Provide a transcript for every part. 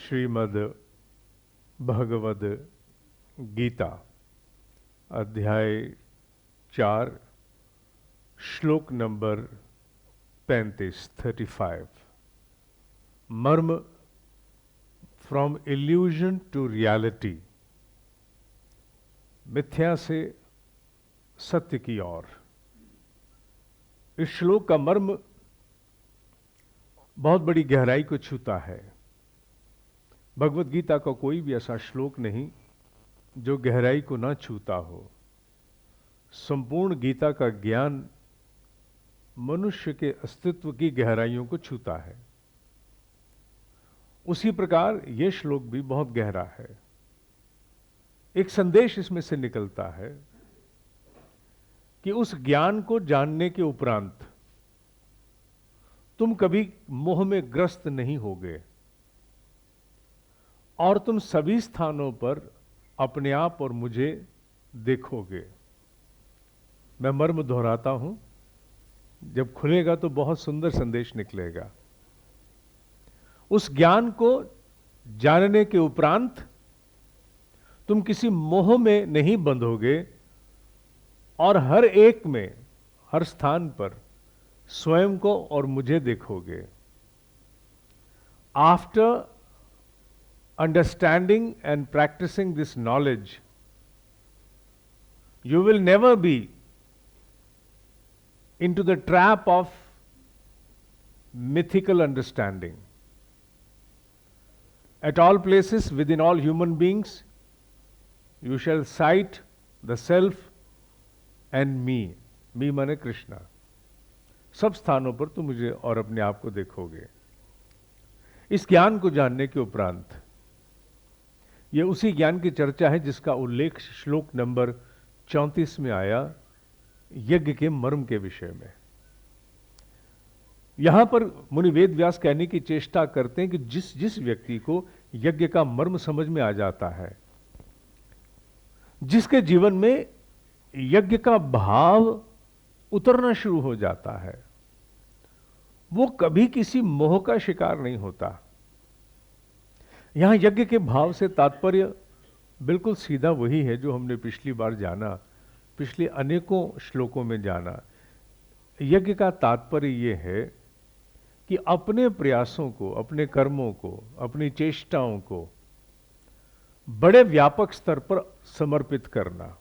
श्रीमद् भगवद गीता अध्याय 4 श्लोक नंबर 35 मर्म फ्रॉम इल्यूजन टू रियलिटी, मिथ्या से सत्य की ओर। इस श्लोक का मर्म बहुत बड़ी गहराई को छूता है। भगवत गीता का कोई भी ऐसा श्लोक नहीं जो गहराई को ना छूता हो। संपूर्ण गीता का ज्ञान मनुष्य के अस्तित्व की गहराइयों को छूता है। उसी प्रकार यह श्लोक भी बहुत गहरा है। एक संदेश इसमें से निकलता है कि उस ज्ञान को जानने के उपरांत तुम कभी मोह में ग्रस्त नहीं होगे और तुम सभी स्थानों पर अपने आप और मुझे देखोगे। मैं मर्म दोहराता हूं, जब खुलेगा तो बहुत सुंदर संदेश निकलेगा। उस ज्ञान को जानने के उपरांत तुम किसी मोह में नहीं बंधोगे और हर एक में, हर स्थान पर स्वयं को और मुझे देखोगे। After understanding and practicing this knowledge, you will never be into the trap of mythical understanding. At all places within all human beings, you shall sight the self and me. Me माने कृष्णा। सब स्थानों पर तुम मुझे और अपने आप को देखोगे। इस ज्ञान को जानने के उपरांत यह उसी ज्ञान की चर्चा है जिसका उल्लेख श्लोक नंबर 34 में आया, यज्ञ के मर्म के विषय में। यहां पर मुनि वेद व्यास कहने की चेष्टा करते हैं कि जिस व्यक्ति को यज्ञ का मर्म समझ में आ जाता है, जिसके जीवन में यज्ञ का भाव उतरना शुरू हो जाता है, वो कभी किसी मोह का शिकार नहीं होता। यहां यज्ञ के भाव से तात्पर्य बिल्कुल सीधा वही है जो हमने पिछली बार जाना, पिछले अनेकों श्लोकों में जाना। यज्ञ का तात्पर्य यह है कि अपने प्रयासों को, अपने कर्मों को, अपनी चेष्टाओं को बड़े व्यापक स्तर पर समर्पित करना।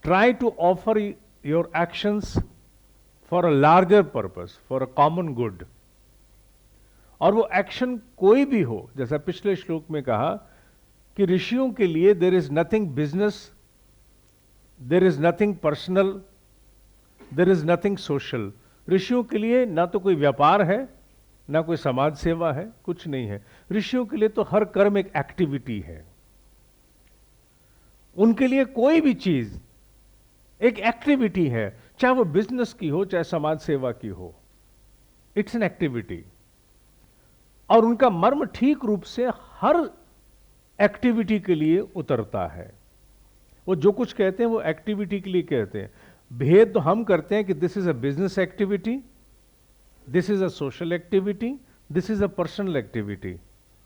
Try to offer your actions for a larger purpose, for a common good. और वो एक्शन कोई भी हो, जैसा पिछले श्लोक में कहा कि ऋषियों के लिए there is nothing business, there is nothing personal, there is nothing social. ऋषियों के लिए ना तो कोई व्यापार है, ना कोई समाज सेवा है, कुछ नहीं है। ऋषियों के लिए तो हर कर्म एक एक्टिविटी है। उनके लिए कोई भी चीज एक एक्टिविटी है, चाहे वो बिजनेस की हो, चाहे समाज सेवा की हो। It's an activity. और उनका मर्म ठीक रूप से हर एक्टिविटी के लिए उतरता है। वो जो कुछ कहते हैं वो एक्टिविटी के लिए कहते हैं। भेद तो हम करते हैं कि this is a business activity, this is a social activity, this is a personal activity.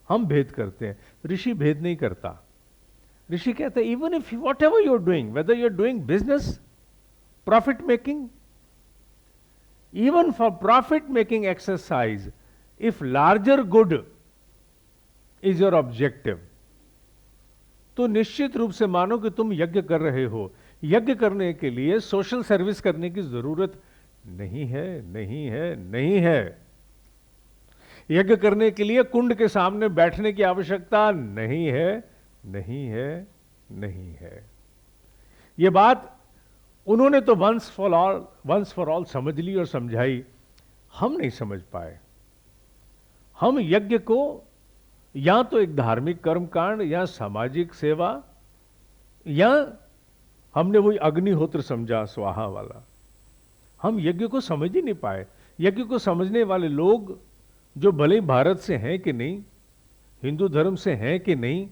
हम भेद करते हैं, ऋषि भेद नहीं करता। ऋषि कहते हैं even if whatever you are doing, whether you are doing business, profit making, even for profit making exercise, if larger good is your objective, तो निश्चित रूप से मानो कि तुम यज्ञ कर रहे हो। यज्ञ करने के लिए सोशल सर्विस करने की जरूरत नहीं है, नहीं है, नहीं है। यज्ञ करने के लिए कुंड के सामने बैठने की आवश्यकता नहीं है, नहीं है, नहीं है। यह बात उन्होंने तो वंस फॉर ऑल समझ ली और समझाई, हम नहीं समझ पाए। हम यज्ञ को या तो एक धार्मिक कर्मकांड, या सामाजिक सेवा, या हमने वही अग्निहोत्र समझा स्वाहा वाला। हम यज्ञ को समझ ही नहीं पाए। यज्ञ को समझने वाले लोग जो भले भारत से हैं कि नहीं, हिंदू धर्म से हैं कि नहीं,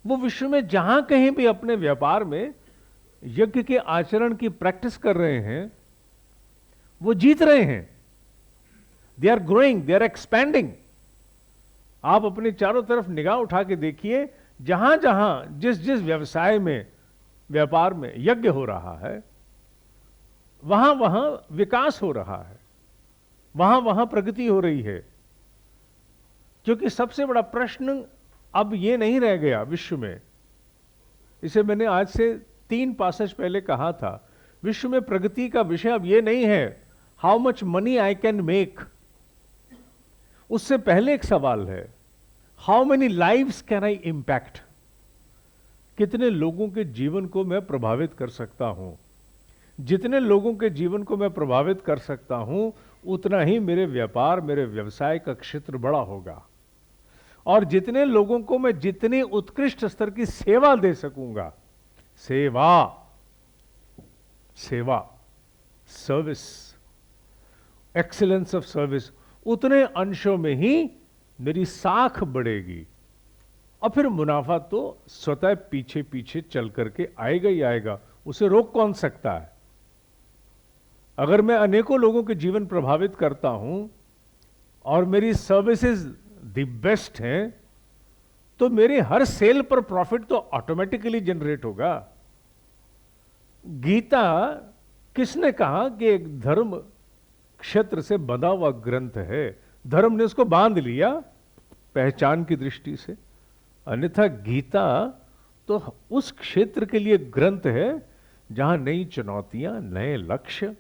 वो विश्व में जहां कहीं भी अपने व्यापार में यज्ञ के आचरण की प्रैक्टिस कर रहे हैं, वो जीत रहे हैं। They are growing, they are expanding. आप अपने चारों तरफ निगाह उठा के देखिए, जहां जहां जिस जिस व्यवसाय में, व्यापार में यज्ञ हो रहा है, वहां वहां विकास हो रहा है, वहां वहां प्रगति हो रही है। क्योंकि सबसे बड़ा प्रश्न अब ये नहीं रह गया विश्व में, इसे मैंने आज से 3 पासेज पहले कहा था, विश्व में प्रगति का विषय अब ये नहीं है how much money I can make. उससे पहले एक सवाल है, how many lives can I impact. कितने लोगों के जीवन को मैं प्रभावित कर सकता हूं। जितने लोगों के जीवन को मैं प्रभावित कर सकता हूं, उतना ही मेरे व्यापार, मेरे व्यवसाय का क्षेत्र बड़ा होगा। और जितने लोगों को मैं जितनी उत्कृष्ट स्तर की सेवा दे सकूंगा, सेवा, सेवा, सर्विस, एक्सीलेंस ऑफ सर्विस, उतने अंशों में ही मेरी साख बढ़ेगी। और फिर मुनाफा तो स्वतः पीछे पीछे चल करके आएगा ही आएगा, उसे रोक कौन सकता है। अगर मैं अनेकों लोगों के जीवन प्रभावित करता हूं और मेरी सर्विसेज द बेस्ट हैं, तो मेरे हर सेल पर प्रॉफिट तो ऑटोमेटिकली जनरेट होगा। गीता किसने कहा कि एक धर्म क्षेत्र से बंधा हुआ ग्रंथ है, धर्म ने उसको बांध लिया पहचान की दृष्टि से। अन्यथा गीता तो उस क्षेत्र के लिए ग्रंथ है जहां नई चुनौतियां, नए लक्ष्य,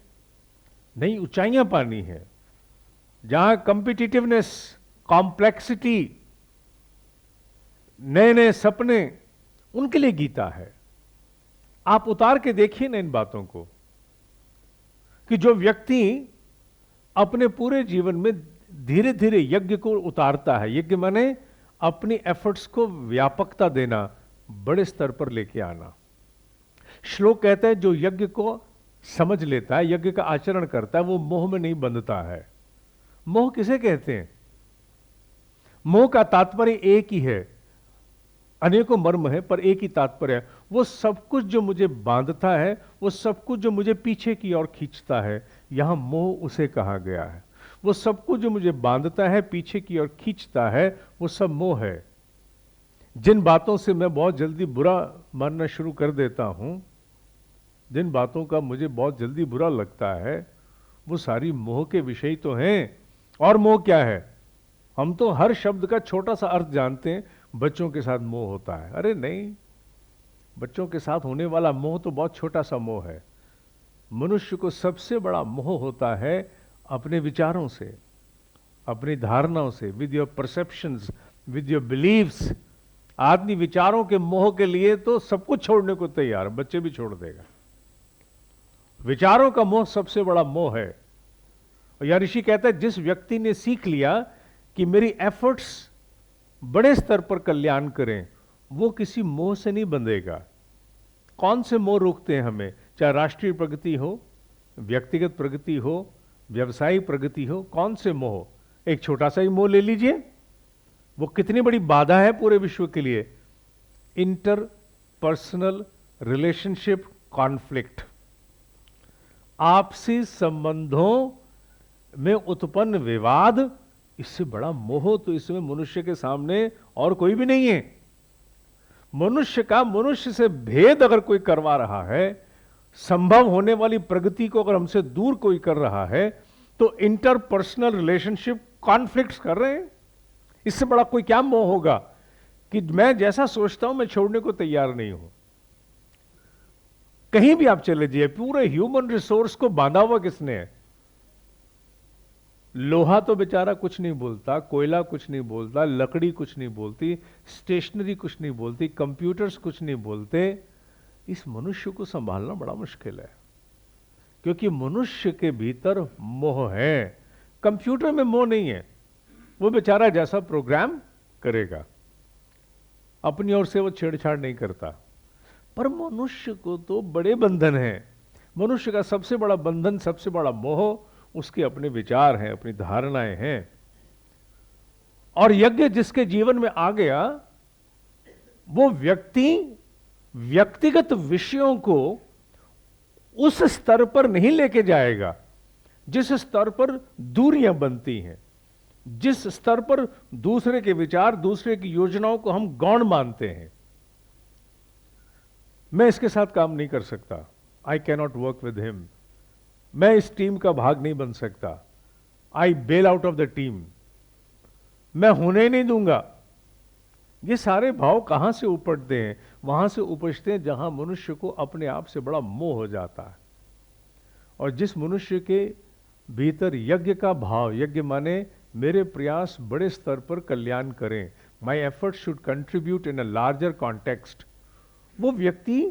नई ऊंचाइयां पानी है, जहां कॉम्पिटिटिवनेस, कॉम्प्लेक्सिटी, नए नए सपने, उनके लिए गीता है। आप उतार के देखिए ना इन बातों को, कि जो व्यक्ति अपने पूरे जीवन में धीरे धीरे यज्ञ को उतारता है, यज्ञ माने अपनी एफर्ट्स को व्यापकता देना, बड़े स्तर पर लेके आना। श्लोक कहता है जो यज्ञ को समझ लेता है, यज्ञ का आचरण करता है, वो मोह में नहीं बंधता है। मोह किसे कहते हैं? मोह का तात्पर्य एक ही है, अनेकों मर्म है पर एक ही तात्पर्य है। वो सब कुछ जो मुझे बांधता है, वो सब कुछ जो मुझे पीछे की ओर खींचता है, यहां मोह उसे कहा गया है। वो सब कुछ जो मुझे बांधता है, पीछे की ओर खींचता है, वो सब मोह है। जिन बातों से मैं बहुत जल्दी बुरा मानना शुरू कर देता हूं, जिन बातों का मुझे बहुत जल्दी बुरा लगता है, वो सारी मोह के विषय तो हैं। और मोह क्या है? हम तो हर शब्द का छोटा सा अर्थ जानते हैं। बच्चों के साथ मोह होता है, अरे नहीं, बच्चों के साथ होने वाला मोह तो बहुत छोटा सा मोह है। मनुष्य को सबसे बड़ा मोह होता है अपने विचारों से, अपनी धारणाओं से, with your perceptions, with your beliefs. आदमी विचारों के मोह के लिए तो सब कुछ छोड़ने को तैयार, बच्चे भी छोड़ देगा। विचारों का मोह सबसे बड़ा मोह है। और यह ऋषि कहता है जिस व्यक्ति ने सीख लिया कि मेरी एफर्ट्स बड़े स्तर पर कल्याण करें, वो किसी मोह से नहीं बंधेगा। कौन से मोह रोकते हैं हमें? चाहे राष्ट्रीय प्रगति हो, व्यक्तिगत प्रगति हो, व्यवसायिक प्रगति हो, कौन से मोह? एक छोटा सा ही मोह ले लीजिए, वो कितनी बड़ी बाधा है पूरे विश्व के लिए। इंटरपर्सनल रिलेशनशिप कॉन्फ्लिक्ट, आपसी संबंधों में उत्पन्न विवाद, इससे बड़ा मोह तो इसमें मनुष्य के सामने और कोई भी नहीं है। मनुष्य का मनुष्य से भेद अगर कोई करवा रहा है, संभव होने वाली प्रगति को अगर हमसे दूर कोई कर रहा है, तो इंटरपर्सनल रिलेशनशिप कॉन्फ्लिक्ट्स कर रहे हैं। इससे बड़ा कोई क्या मोह होगा कि मैं जैसा सोचता हूं मैं छोड़ने को तैयार नहीं हूं। कहीं भी आप चले जाइए, पूरे ह्यूमन रिसोर्स को बांधा हुआ किसने है? लोहा तो बेचारा कुछ नहीं बोलता, कोयला कुछ नहीं बोलता, लकड़ी कुछ नहीं बोलती, स्टेशनरी कुछ नहीं बोलती, कंप्यूटर्स कुछ नहीं बोलते। इस मनुष्य को संभालना बड़ा मुश्किल है, क्योंकि मनुष्य के भीतर मोह है। कंप्यूटर में मोह नहीं है, वो बेचारा जैसा प्रोग्राम करेगा, अपनी ओर से वो छेड़छाड़ नहीं करता। पर मनुष्य को तो बड़े बंधन हैं। मनुष्य का सबसे बड़ा बंधन, सबसे बड़ा मोह उसके अपने विचार हैं, अपनी धारणाएं हैं। और यज्ञ जिसके जीवन में आ गया, वो व्यक्ति व्यक्तिगत विषयों को उस स्तर पर नहीं लेके जाएगा जिस स्तर पर दूरियां बनती हैं। जिस स्तर पर दूसरे के विचार, दूसरे की योजनाओं को हम गौण मानते हैं, मैं इसके साथ काम नहीं कर सकता, I cannot work with him, मैं इस टीम का भाग नहीं बन सकता, I bail out of the team, मैं होने ही नहीं दूंगा। ये सारे भाव कहां से उपजते हैं? वहां से उपजते हैं जहां मनुष्य को अपने आप से बड़ा मोह हो जाता है। और जिस मनुष्य के भीतर यज्ञ का भाव, यज्ञ माने मेरे प्रयास बड़े स्तर पर कल्याण करें, my effort should contribute in a larger context, वो व्यक्ति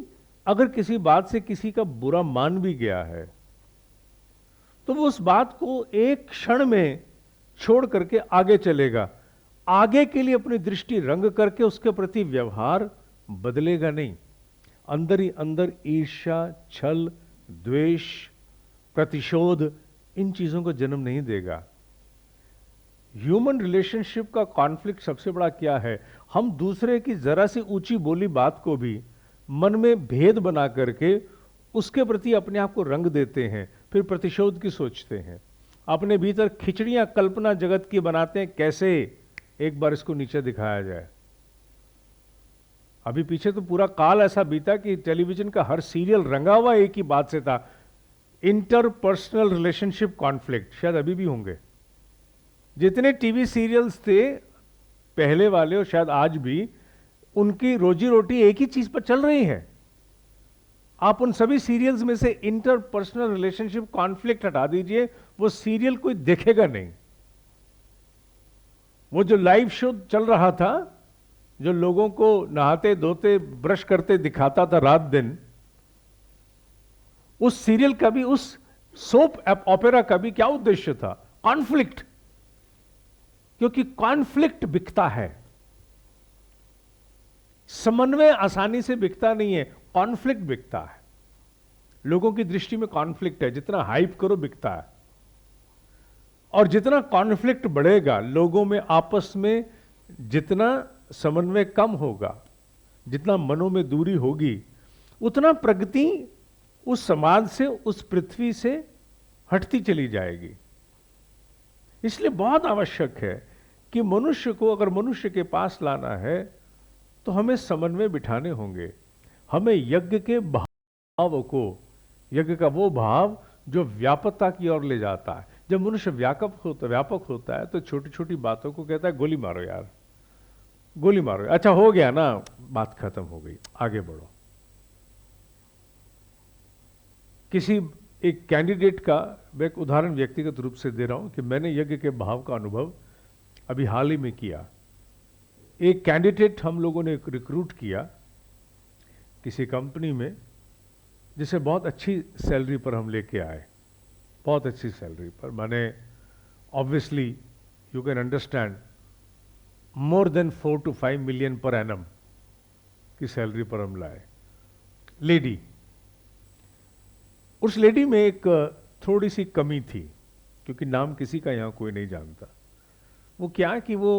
अगर किसी बात से किसी का बुरा मान भी गया है तो वो उस बात को एक क्षण में छोड़ करके आगे चलेगा, आगे के लिए अपनी दृष्टि रंग करके उसके प्रति व्यवहार बदलेगा नहीं, अंदर ही अंदर ईर्ष्या, छल, द्वेष, प्रतिशोध, इन चीजों को जन्म नहीं देगा। ह्यूमन रिलेशनशिप का कॉन्फ्लिक्ट सबसे बड़ा क्या है? हम दूसरे की जरा सी ऊंची बोली बात को भी मन में भेद बना करके उसके प्रति अपने आप को रंग देते हैं, फिर प्रतिशोध की सोचते हैं, अपने भीतर खिचड़ियां कल्पना जगत की बनाते हैं, कैसे एक बार इसको नीचे दिखाया जाए। अभी पीछे तो पूरा काल ऐसा बीता कि टेलीविजन का हर सीरियल रंगा हुआ एक ही बात से था, इंटरपर्सनल रिलेशनशिप कॉन्फ्लिक्ट। शायद अभी भी होंगे। जितने टीवी सीरियल्स थे पहले वाले और शायद आज भी, उनकी रोजी रोटी एक ही चीज पर चल रही है। आप उन सभी सीरियल्स में से इंटरपर्सनल रिलेशनशिप कॉन्फ्लिक्ट हटा दीजिए, वो सीरियल कोई देखेगा नहीं। वो जो लाइव शो चल रहा था, जो लोगों को नहाते धोते ब्रश करते दिखाता था रात दिन, उस सीरियल का भी, उस सोप ओपेरा का भी क्या उद्देश्य था? कॉन्फ्लिक्ट। क्योंकि कॉन्फ्लिक्ट बिकता है, समन्वय आसानी से बिकता नहीं है, कॉन्फ्लिक्ट बिकता है। लोगों की दृष्टि में कॉन्फ्लिक्ट है, जितना हाइप करो बिकता है। और जितना कॉन्फ्लिक्ट बढ़ेगा, लोगों में आपस में जितना समन्वय कम होगा, जितना मनों में दूरी होगी, उतना प्रगति उस समाज से, उस पृथ्वी से हटती चली जाएगी। इसलिए बहुत आवश्यक है कि मनुष्य को अगर मनुष्य के पास लाना है तो हमें समन्वय बिठाने होंगे। हमें यज्ञ के भाव को, यज्ञ का वो भाव जो व्यापकता की ओर ले जाता है। जब मनुष्य व्यापक होता है तो छोटी छोटी बातों को कहता है गोली मारो यार, गोली मारो, अच्छा हो गया ना, बात खत्म हो गई, आगे बढ़ो। किसी एक कैंडिडेट का मैं एक उदाहरण व्यक्तिगत रूप से दे रहा हूं कि मैंने यज्ञ के भाव का अनुभव अभी हाल ही में किया। एक कैंडिडेट हम लोगों ने रिक्रूट किया किसी कंपनी में, जिसे बहुत अच्छी सैलरी पर हम लेके आए, बहुत अच्छी सैलरी पर, माने obviously you can understand, more than 4 to 5 million per annum की सैलरी पर हम लाए। लेडी, उस लेडी में एक थोड़ी सी कमी थी, क्योंकि नाम किसी का यहां कोई नहीं जानता। वो क्या कि वो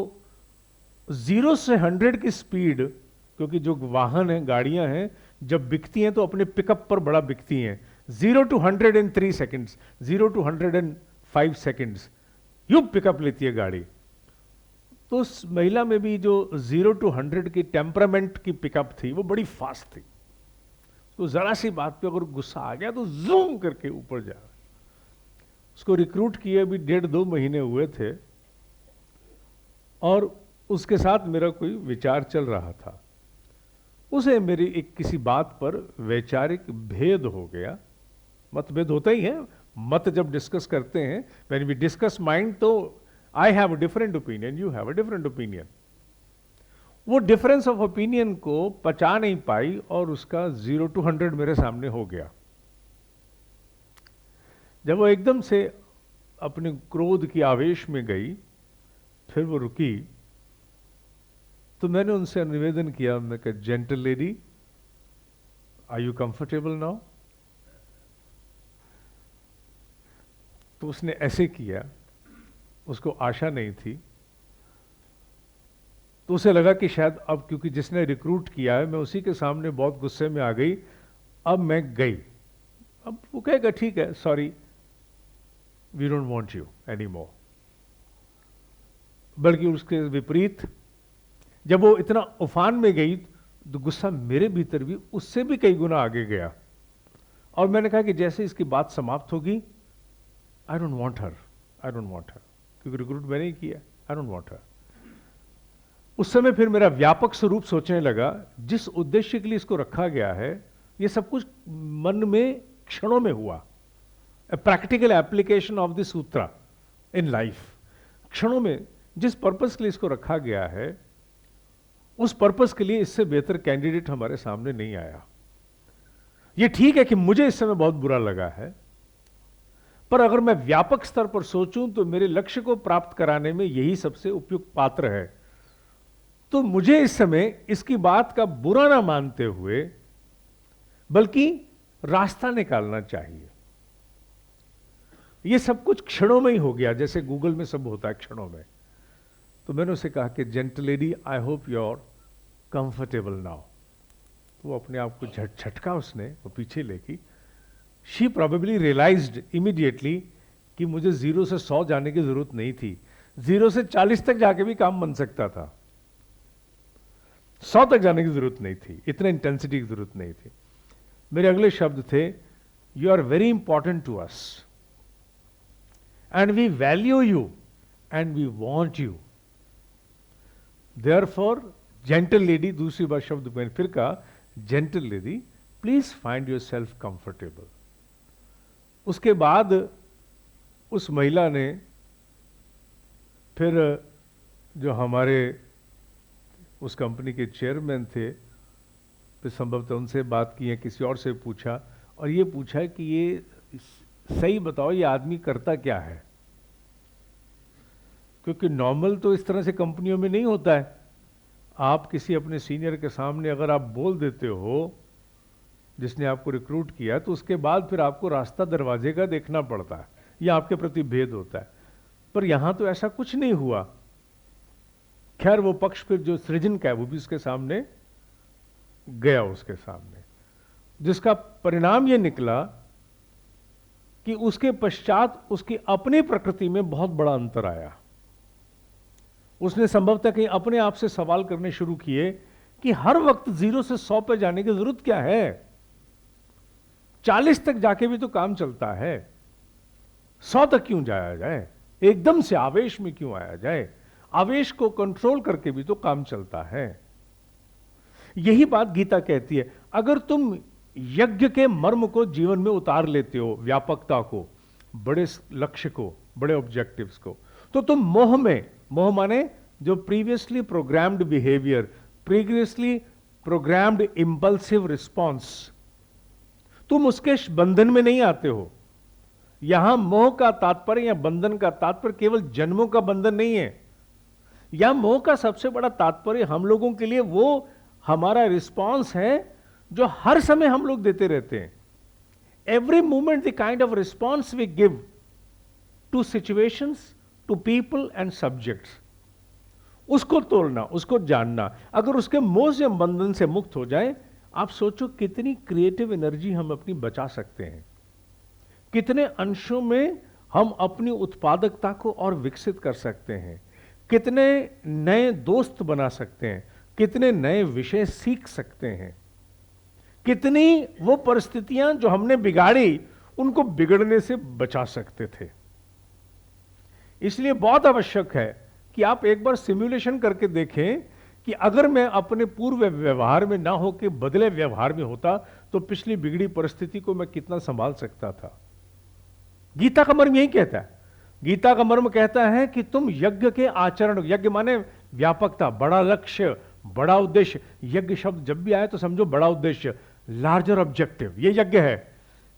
0 से 100 की स्पीड, क्योंकि जो वाहन है, गाड़ियां हैं, जब बिकती हैं तो अपने पिकअप पर बड़ा बिकती हैं। 0 to 100 in 3 seconds, 0 to 100 in 5 seconds यूं पिकअप लेती है गाड़ी। तो उस महिला में भी जो 0 to 100 की टेम्परामेंट की पिकअप थी, वो बड़ी फास्ट थी। तो जरा सी बात पे अगर गुस्सा आ गया तो जूम करके ऊपर जा। उसको रिक्रूट किए अभी 1.5-2 महीने हुए थे, और उसके साथ मेरा कोई विचार चल रहा था। उसे मेरी एक किसी बात पर वैचारिक भेद हो गया। मतभेद होता ही है, मत जब डिस्कस करते हैं, व्हेन वी डिस्कस माइंड, तो I have a different opinion, you have a different opinion. वो डिफरेंस ऑफ ओपिनियन को पचा नहीं पाई और उसका 0 to 100 मेरे सामने हो गया। जब वो एकदम से अपने क्रोध की आवेश में गई, फिर वो रुकी, तो मैंने उनसे निवेदन किया, मैं कहा, gentle lady, are you comfortable now? तो उसने ऐसे किया, उसको आशा नहीं थी। तो उसे लगा कि शायद अब, क्योंकि जिसने रिक्रूट किया है, मैं उसी के सामने बहुत गुस्से में आ गई, अब मैं गई। अब वो कहेगा ठीक है, sorry, we don't want you any more. बल्कि उसके विपरीत जब वो इतना उफान में गई तो गुस्सा मेरे भीतर भी उससे भी कई गुना आगे गया। और मैंने कहा कि जैसे इसकी बात समाप्त होगी, I don't want her, I don't want her, क्योंकि रिक्रूट मैंने ही किया, आई डोंट वांट हर। उस समय फिर मेरा व्यापक स्वरूप सोचने लगा, जिस उद्देश्य के लिए इसको रखा गया है, ये सब कुछ मन में क्षणों में हुआ। A practical application of this सूत्र इन लाइफ। क्षणों में जिस पर्पस के लिए इसको रखा गया है, उस पर्पस के लिए इससे बेहतर कैंडिडेट हमारे सामने नहीं आया। ये ठीक है कि मुझे इस समय बहुत बुरा लगा है, पर अगर मैं व्यापक स्तर पर सोचूं तो मेरे लक्ष्य को प्राप्त कराने में यही सबसे उपयुक्त पात्र है। तो मुझे इस समय इसकी बात का बुरा ना मानते हुए बल्कि रास्ता निकालना चाहिए। ये सब कुछ क्षणों में ही हो गया, जैसे गूगल में सब होता है क्षणों में। तो मैंने उसे कहा कि gentle lady, I hope you are comfortable now. तो वो अपने आप को झटका उसने, वो पीछे लेकी। शी प्रोबेबली रियलाइज्ड इमीडिएटली कि मुझे 0 से 100 जाने की जरूरत नहीं थी। 0 से 40 तक जाके भी काम बन सकता था, 100 तक जाने की जरूरत नहीं थी, इतने इंटेंसिटी की जरूरत नहीं थी। मेरे अगले शब्द थे, you are very important to us and we value you and we want you. Therefore gentle lady, दूसरी बार शब्द मैंने फिर कहा, gentle lady please find your self comfortable. उसके बाद उस महिला ने फिर जो हमारे उस कंपनी के चेयरमैन थे, फिर संभवतः उनसे बात की है, किसी और से पूछा, और ये पूछा कि ये सही बताओ ये आदमी करता क्या है, क्योंकि नॉर्मल तो इस तरह से कंपनियों में नहीं होता है। आप किसी अपने सीनियर के सामने अगर आप बोल देते हो जिसने आपको रिक्रूट किया, तो उसके बाद फिर आपको रास्ता दरवाजे का देखना पड़ता है, यह आपके प्रति भेद होता है। पर यहां तो ऐसा कुछ नहीं हुआ। खैर वो पक्ष फिर जो सृजन का है वो भी उसके सामने गया, उसके सामने, जिसका परिणाम ये निकला कि उसके पश्चात उसकी अपनी प्रकृति में बहुत बड़ा अंतर आया। उसने संभवतः कहीं अपने आप से सवाल करने शुरू किए कि हर वक्त 0 से 100 पे जाने की जरूरत क्या है, 40 तक जाके भी तो काम चलता है, 100 तक क्यों जाया जाए, एकदम से आवेश में क्यों आया जाए, आवेश को कंट्रोल करके भी तो काम चलता है। यही बात गीता कहती है। अगर तुम यज्ञ के मर्म को जीवन में उतार लेते हो, व्यापकता को, बड़े लक्ष्य को, बड़े ऑब्जेक्टिव्स को, तो तुम मोह में, मोह माने जो previously programmed behaviour, previously programmed impulsive response, तुम उसके बंधन में नहीं आते हो। यहां मोह का तात्पर्य या बंधन का तात्पर्य केवल जन्मों का बंधन नहीं है। यहां मोह का सबसे बड़ा तात्पर्य हम लोगों के लिए वो हमारा रिस्पॉन्स है जो हर समय हम लोग देते रहते हैं। Every moment the kind of response we give to situations, to people and subjects, उसको तोड़ना, उसको जानना। अगर उसके मोह से बंधन से मुक्त हो जाए, आप सोचो कितनी क्रिएटिव एनर्जी हम अपनी बचा सकते हैं, कितने अंशों में हम अपनी उत्पादकता को और विकसित कर सकते हैं, कितने नए दोस्त बना सकते हैं, कितने नए विषय सीख सकते हैं, कितनी वो परिस्थितियां जो हमने बिगाड़ी उनको बिगड़ने से बचा सकते थे। इसलिए बहुत आवश्यक है कि आप एक बार सिमुलेशन करके देखें कि अगर मैं अपने पूर्व व्यवहार में ना होकर बदले व्यवहार में होता तो पिछली बिगड़ी परिस्थिति को मैं कितना संभाल सकता था। गीता का मर्म यही कहता है। गीता का मर्म कहता है कि तुम यज्ञ के आचरण, यज्ञ माने व्यापकता, बड़ा लक्ष्य, बड़ा उद्देश्य। यज्ञ शब्द जब भी आए तो समझो बड़ा उद्देश्य, लार्जर ऑब्जेक्टिव, ये यज्ञ है।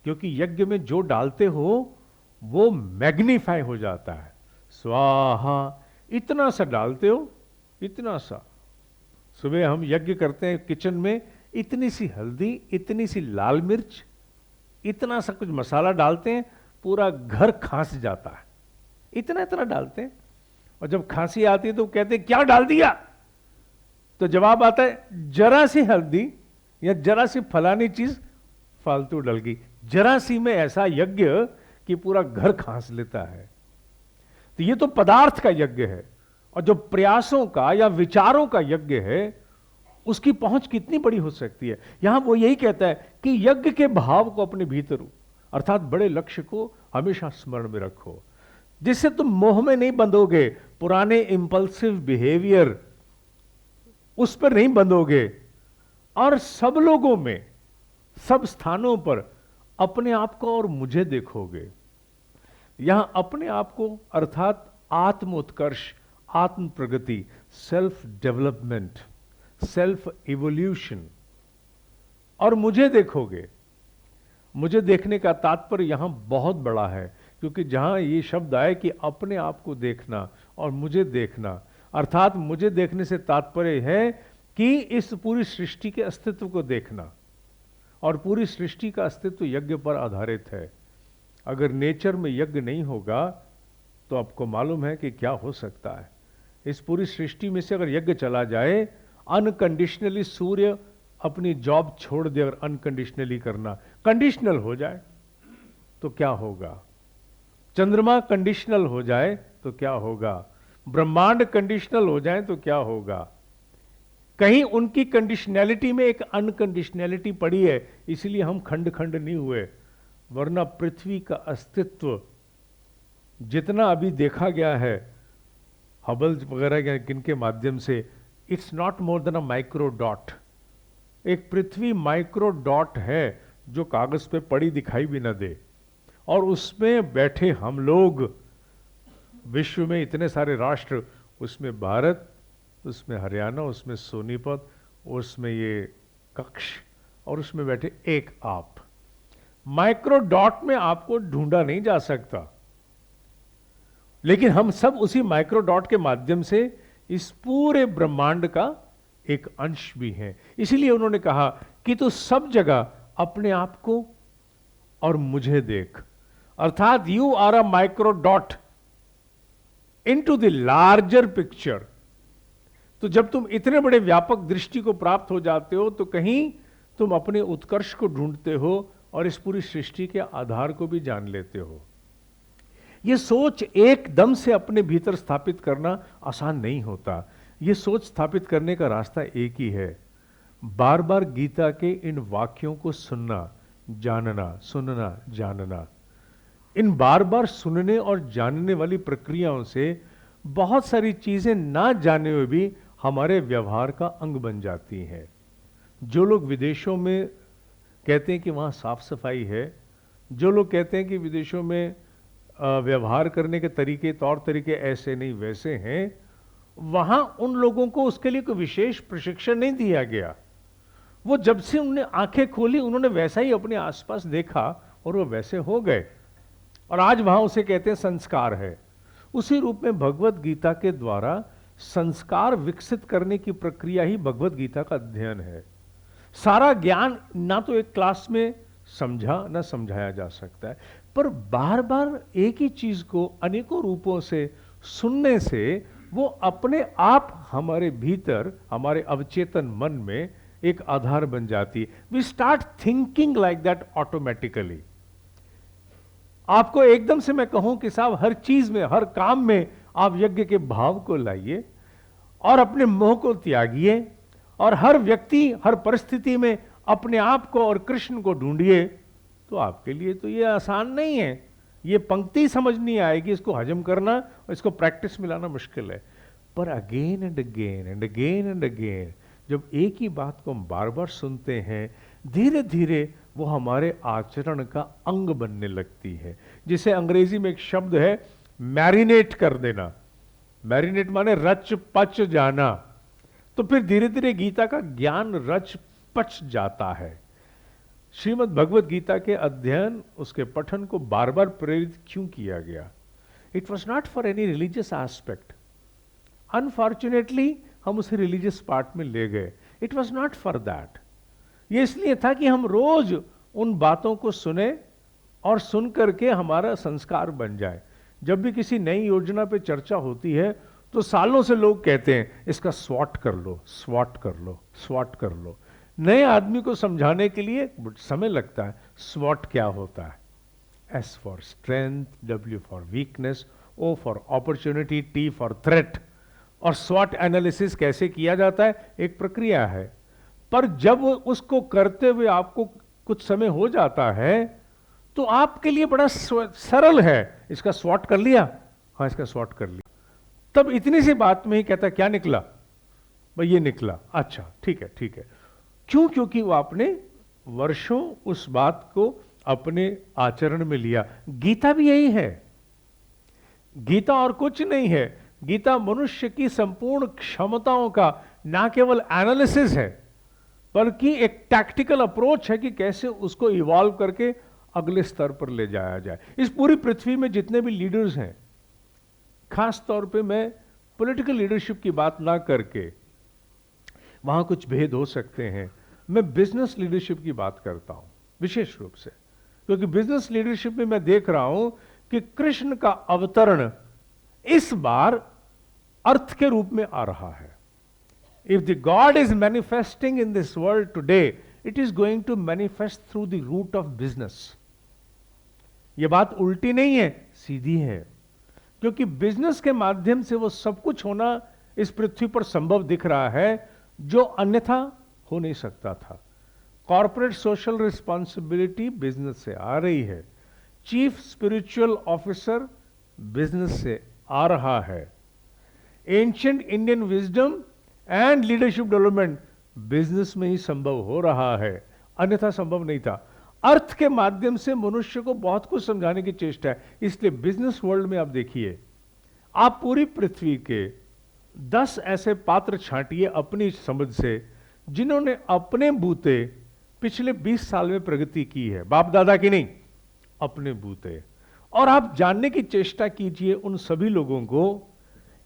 क्योंकि यज्ञ में जो डालते हो वो मैग्नीफाई हो जाता है। स्वाहा, इतना सा डालते हो, इतना सा। सुबह हम यज्ञ करते हैं किचन में, इतनी सी हल्दी, इतनी सी लाल मिर्च, इतना सा कुछ मसाला डालते हैं, पूरा घर खांस जाता है। इतना इतना डालते हैं, और जब खांसी आती है तो कहते हैं क्या डाल दिया, तो जवाब आता है जरा सी हल्दी या जरा सी फलानी चीज फालतू डल गई। जरा सी में ऐसा यज्ञ कि पूरा घर खांस लेता है। तो ये तो पदार्थ का यज्ञ है। और जो प्रयासों का या विचारों का यज्ञ है, उसकी पहुंच कितनी बड़ी हो सकती है। यहां वो यही कहता है कि यज्ञ के भाव को अपने भीतर, अर्थात बड़े लक्ष्य को हमेशा स्मरण में रखो, जिससे तुम मोह में नहीं बंधोगे, पुराने इंपल्सिव बिहेवियर उस पर नहीं बंधोगे, और सब लोगों में, सब स्थानों पर अपने आप को और मुझे देखोगे। यहां अपने आप को अर्थात आत्म उत्कर्ष, आत्म प्रगति, सेल्फ डेवलपमेंट, सेल्फ इवोल्यूशन, और मुझे देखोगे। मुझे देखने का तात्पर्य यहां बहुत बड़ा है, क्योंकि जहां ये शब्द आए कि अपने आप को देखना और मुझे देखना, अर्थात मुझे देखने से तात्पर्य है कि इस पूरी सृष्टि के अस्तित्व को देखना, और पूरी सृष्टि का अस्तित्व यज्ञ पर आधारित है। अगर नेचर में यज्ञ नहीं होगा तो आपको मालूम है कि क्या हो सकता है। इस पूरी सृष्टि में से अगर यज्ञ चला जाए, अनकंडीशनली सूर्य अपनी जॉब छोड़ दे, अगर अनकंडीशनली करना कंडीशनल हो जाए तो क्या होगा, चंद्रमा कंडीशनल हो जाए तो क्या होगा, ब्रह्मांड कंडीशनल हो जाए तो क्या होगा। कहीं उनकी कंडीशनैलिटी में एक अनकंडीशनैलिटी पड़ी है, इसलिए हम खंड खंड नहीं हुए, वरना पृथ्वी का अस्तित्व जितना अभी देखा गया है हबल वगैरह किनके माध्यम से, it's not more than a micro dot. एक पृथ्वी माइक्रो डॉट है जो कागज पे पड़ी दिखाई भी ना दे, और उसमें बैठे हम लोग, विश्व में इतने सारे राष्ट्र, उसमें भारत, उसमें हरियाणा, उसमें सोनीपत, उसमें ये कक्ष, और उसमें बैठे एक आप। माइक्रो डॉट में आपको ढूंढा नहीं जा सकता, लेकिन हम सब उसी माइक्रो डॉट के माध्यम से इस पूरे ब्रह्मांड का एक अंश भी हैं। इसीलिए उन्होंने कहा कि तू सब जगह अपने आप को और मुझे देख, अर्थात you are a micro dot into the larger picture. तो जब तुम इतने बड़े व्यापक दृष्टि को प्राप्त हो जाते हो तो कहीं तुम अपने उत्कर्ष को ढूंढते हो और इस पूरी सृष्टि के आधार को भी जान लेते हो। यह सोच एकदम से अपने भीतर स्थापित करना आसान नहीं होता। यह सोच स्थापित करने का रास्ता एक ही है, बार बार गीता के इन वाक्यों को सुनना, जानना, सुनना, जानना। इन बार बार सुनने और जानने वाली प्रक्रियाओं से बहुत सारी चीजें ना जाने हुए भी हमारे व्यवहार का अंग बन जाती हैं। जो लोग विदेशों में कहते हैं कि वहाँ साफ सफाई है, जो लोग कहते हैं कि विदेशों में व्यवहार करने के तरीके, तौर तरीके ऐसे नहीं वैसे हैं, वहाँ उन लोगों को उसके लिए कोई विशेष प्रशिक्षण नहीं दिया गया। वो जब से उन्होंने आंखें खोली, उन्होंने वैसा ही अपने आसपास देखा और वो वैसे हो गए, और आज वहाँ उसे कहते हैं संस्कार है। उसी रूप में भगवत गीता के द्वारा संस्कार विकसित करने की प्रक्रिया ही भगवत गीता का अध्ययन है। सारा ज्ञान ना तो एक क्लास में समझा ना समझाया जा सकता है, पर बार बार एक ही चीज को अनेकों रूपों से सुनने से वो अपने आप हमारे भीतर, हमारे अवचेतन मन में एक आधार बन जाती है। We start thinking like that automatically. आपको एकदम से मैं कहूं कि साहब हर चीज में, हर काम में आप यज्ञ के भाव को लाइए और अपने मोह को त्यागिए, और हर व्यक्ति, हर परिस्थिति में अपने आप को और कृष्ण को ढूंढिए, तो आपके लिए तो ये आसान नहीं है। ये पंक्ति समझ नहीं आएगी, इसको हजम करना और इसको प्रैक्टिस में लाना मुश्किल है। पर again and again and again and again जब एक ही बात को हम बार बार सुनते हैं, धीरे धीरे वो हमारे आचरण का अंग बनने लगती है। जिसे अंग्रेजी में एक शब्द है मैरिनेट कर देना। मैरिनेट माने रच पच जाना। तो फिर धीरे धीरे गीता का ज्ञान रच पच जाता है। श्रीमद् भगवत गीता के अध्ययन, उसके पठन को बार बार प्रेरित क्यों किया गया? It was not for any religious aspect. Unfortunately हम उसे रिलीजियस पार्ट में ले गए। It was not for that. ये इसलिए था कि हम रोज उन बातों को सुने और सुन करके हमारा संस्कार बन जाए। जब भी किसी नई योजना पे चर्चा होती है तो सालों से लोग कहते हैं इसका स्वॉट कर लो, स्वॉट कर लो, स्वॉट कर लो। नए आदमी को समझाने के लिए समय लगता है। स्वॉट क्या होता है? S for strength, W for weakness, O for opportunity, T for threat. और स्वॉट एनालिसिस कैसे किया जाता है, एक प्रक्रिया है। पर जब उसको करते हुए आपको कुछ समय हो जाता है तो आपके लिए बड़ा सरल है, इसका स्वॉट कर लिया, हाँ इसका स्वॉट कर लिया, तब इतनी सी बात में ही कहता क्या निकला भाई, ये निकला, अच्छा ठीक है ठीक है। क्यों? क्योंकि वो आपने वर्षों उस बात को अपने आचरण में लिया। गीता भी यही है, गीता और कुछ नहीं है, गीता मनुष्य की संपूर्ण क्षमताओं का ना केवल एनालिसिस है बल्कि एक टैक्टिकल अप्रोच है कि कैसे उसको इवॉल्व करके अगले स्तर पर ले जाया जाए। इस पूरी पृथ्वी में जितने भी लीडर्स हैं, खास तौर पे मैं पॉलिटिकल लीडरशिप की बात ना करके, वहां कुछ भेद हो सकते हैं, मैं बिजनेस लीडरशिप की बात करता हूं विशेष रूप से, क्योंकि बिजनेस लीडरशिप में मैं देख रहा हूं कि कृष्ण का अवतरण इस बार अर्थ के रूप में आ रहा है। If the God is manifesting in this world today, it is going to manifest through the root of business. यह बात उल्टी नहीं है, सीधी है, क्योंकि बिजनेस के माध्यम से वो सब कुछ होना इस पृथ्वी पर संभव दिख रहा है जो अन्यथा हो नहीं सकता था। कॉर्पोरेट सोशल रिस्पॉन्सिबिलिटी बिजनेस से आ रही है, चीफ स्पिरिचुअल ऑफिसर बिजनेस से आ रहा है, ancient Indian wisdom and leadership development business में ही संभव हो रहा है, अन्यथा संभव नहीं था। अर्थ के माध्यम से मनुष्य को बहुत कुछ समझाने की चेष्टा है। इसलिए बिजनेस वर्ल्ड में आप देखिए, आप पूरी पृथ्वी के 10 ऐसे पात्र छांटिए अपनी समझ से जिन्होंने अपने बूते पिछले 20 साल में प्रगति की है, बाप दादा की नहीं, अपने बूते। और आप जानने की चेष्टा कीजिए उन सभी लोगों को,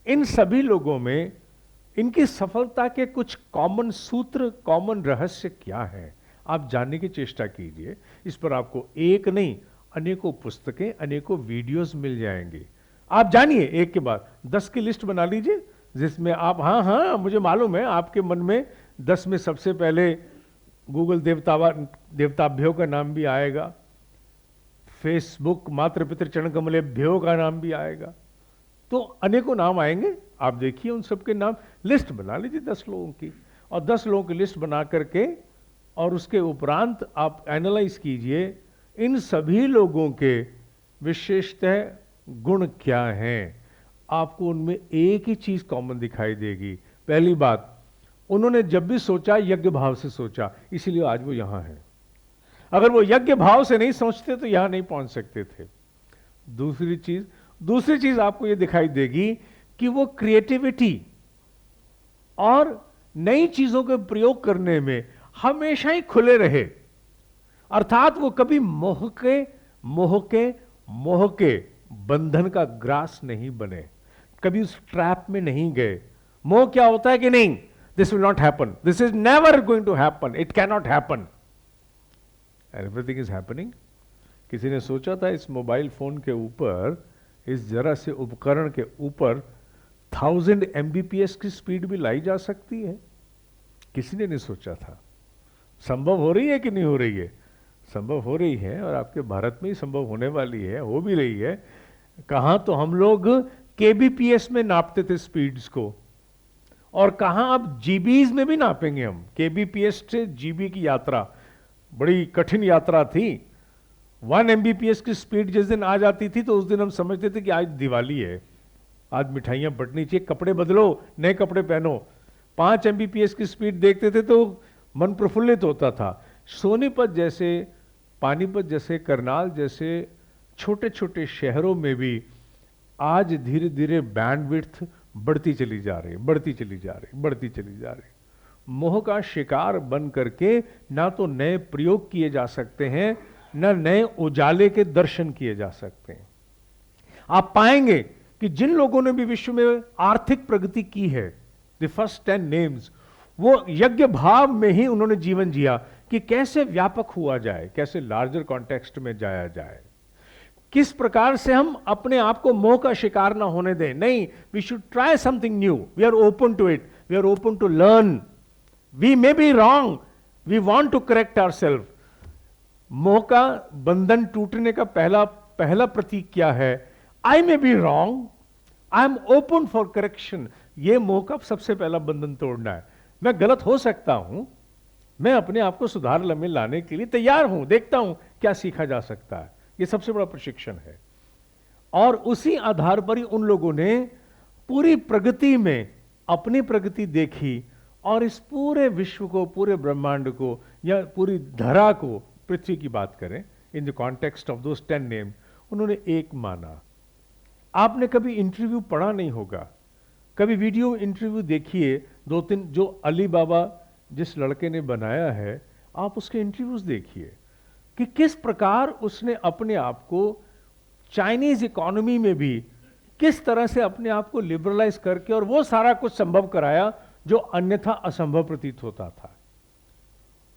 इन सभी लोगों में इनकी सफलता के कुछ कॉमन सूत्र, कॉमन रहस्य क्या है, आप जानने की चेष्टा कीजिए। इस पर आपको एक नहीं अनेकों पुस्तकें, अनेकों वीडियोस मिल जाएंगे। आप जानिए, एक के बाद 10 की लिस्ट बना लीजिए जिसमें आप, हाँ हाँ मुझे मालूम है आपके मन में 10 में सबसे पहले गूगल देवताभ्यो का नाम भी आएगा, फेसबुक मातृ पितृ चरण कमलेभ्यो का नाम भी आएगा, तो अनेकों नाम आएंगे। आप देखिए उन सबके नाम, लिस्ट बना लीजिए 10 लोगों की, और 10 लोगों की लिस्ट बना करके और उसके उपरांत आप एनालाइज कीजिए इन सभी लोगों के विशेषतः गुण क्या हैं। आपको उनमें एक ही चीज कॉमन दिखाई देगी। पहली बात, उन्होंने जब भी सोचा यज्ञ भाव से सोचा, इसीलिए आज वो यहां है। अगर वो यज्ञ भाव से नहीं सोचते तो यहां नहीं पहुंच सकते थे। दूसरी चीज आपको ये दिखाई देगी कि वो क्रिएटिविटी और नई चीजों के प्रयोग करने में हमेशा ही खुले रहे, अर्थात वो कभी मोह के बंधन का ग्रास नहीं बने, कभी उस ट्रैप में नहीं गए। मोह क्या होता है कि नहीं, this will not happen, this is never going to happen, it can not happen, everything is happening. किसी ने सोचा था इस मोबाइल फोन के ऊपर, इस जरा से उपकरण के ऊपर 1000 MBPS की स्पीड भी लाई जा सकती है? किसी ने नहीं सोचा था। संभव हो रही है कि नहीं हो रही है? संभव हो रही है, और आपके भारत में ही संभव होने वाली है, हो भी रही है। कहां तो हम लोग KBPS में नापते थे स्पीड्स को, और कहां अब जीबीज में भी नापेंगे हम। KBPS से GB की यात्रा बड़ी कठिन यात्रा थी। 1 MBPS की स्पीड जिस दिन आ जाती थी तो उस दिन हम समझते थे कि आज दिवाली है, आज मिठाइयां बंटनी चाहिए, कपड़े बदलो, नए कपड़े पहनो। 5 MBPS की स्पीड देखते थे तो मन प्रफुल्लित होता था। सोनीपत जैसे, पानीपत जैसे, करनाल जैसे छोटे छोटे शहरों में भी आज धीरे धीरे बैंडविड्थ बढ़ती चली जा रही, बढ़ती चली जा रही, बढ़ती चली जा रही। मोह का शिकार बन करके ना तो नए प्रयोग किए जा सकते हैं, ना नए उजाले के दर्शन किए जा सकते हैं। आप पाएंगे कि जिन लोगों ने भी विश्व में आर्थिक प्रगति की है, द फर्स्ट 10 नेम्स, वो यज्ञ भाव में ही उन्होंने जीवन जिया कि कैसे व्यापक हुआ जाए, कैसे लार्जर कॉन्टेक्स्ट में जाया जाए, किस प्रकार से हम अपने आप को मोह का शिकार ना होने दें। नहीं, we should try something new, we are open to it, we are open to learn, we may be wrong, we want to correct ourselves. मोह का बंधन टूटने का पहला प्रतीक क्या है? I may be wrong, I am open for correction, ये मोह का सबसे पहला बंधन तोड़ना है। मैं गलत हो सकता हूं, मैं अपने आप को सुधार में लाने के लिए तैयार हूं, देखता हूं क्या सीखा जा सकता है। ये सबसे बड़ा प्रशिक्षण है। और उसी आधार पर ही उन लोगों ने पूरी प्रगति में अपनी प्रगति देखी और इस पूरे विश्व को, पूरे ब्रह्मांड को या पूरी धरा को, पृथ्वी की बात करें in the context of those 10 name, उन्होंने एक माना। आपने कभी इंटरव्यू पढ़ा नहीं होगा, कभी वीडियो इंटरव्यू देखिए, 2-3 जो अली बाबा जिस लड़के ने बनाया है, आप उसके इंटरव्यूज देखिए कि किस प्रकार उसने अपने आप को चाइनीज इकोनॉमी में भी किस तरह से अपने आप को लिबरलाइज करके और वो सारा कुछ संभव कराया जो अन्यथा असंभव प्रतीत होता था।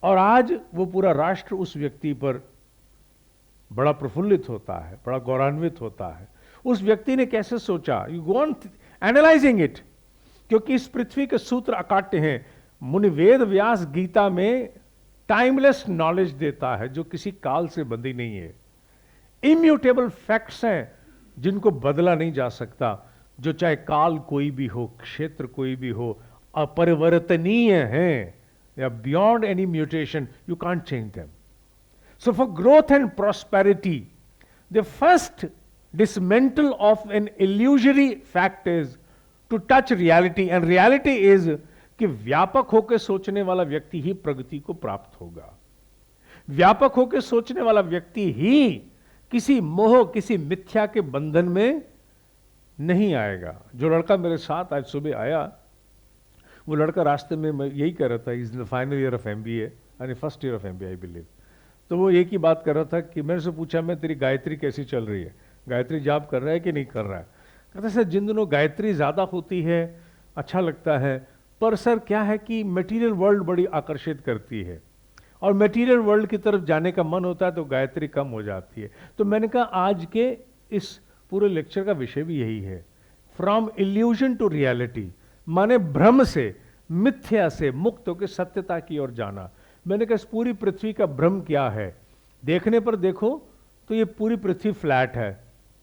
और आज वो पूरा राष्ट्र उस व्यक्ति पर बड़ा प्रफुल्लित होता है, बड़ा गौरवान्वित होता है। उस व्यक्ति ने कैसे सोचा, you go on analysing it, क्योंकि इस पृथ्वी के सूत्र अकाट्य हैं। मुनि वेद व्यास गीता में टाइमलेस नॉलेज देता है जो किसी काल से बंधी नहीं है। इम्यूटेबल फैक्ट्स हैं जिनको बदला नहीं जा सकता, जो चाहे काल कोई भी हो, क्षेत्र कोई भी हो, अपरिवर्तनीय हैं, या beyond any mutation, you can't change them. So for growth and prosperity the first dismantle of an illusory fact is to touch reality, and reality is कि व्यापक होकर सोचने वाला व्यक्ति ही प्रगति को प्राप्त होगा। व्यापक होकर सोचने वाला व्यक्ति ही किसी मोह, किसी मिथ्या के बंधन में नहीं आएगा। जो लड़का मेरे साथ आज सुबह आया, वो लड़का रास्ते में मैं यही कह रहा था, is in the final year of MBA, यानी first year of MBA I believe. तो वो एक ही बात कर रहा था कि मेरे से पूछा, मैं तेरी गायत्री कैसी चल रही है, गायत्री जाप कर रहा है कि नहीं कर रहा है। कहते सर जिन दिनों गायत्री ज़्यादा होती है अच्छा लगता है, पर सर क्या है कि मटेरियल वर्ल्ड बड़ी आकर्षित करती है और मटेरियल वर्ल्ड की तरफ जाने का मन होता है तो गायत्री कम हो जाती है। तो मैंने कहा आज के इस पूरे लेक्चर का विषय भी यही है, फ्रॉम इल्यूजन टू रियलिटी, माने भ्रम से, मिथ्या से मुक्त होकर सत्यता की ओर जाना। मैंने कहा इस पूरी पृथ्वी का भ्रम क्या है, देखने पर देखो तो ये पूरी पृथ्वी फ्लैट है,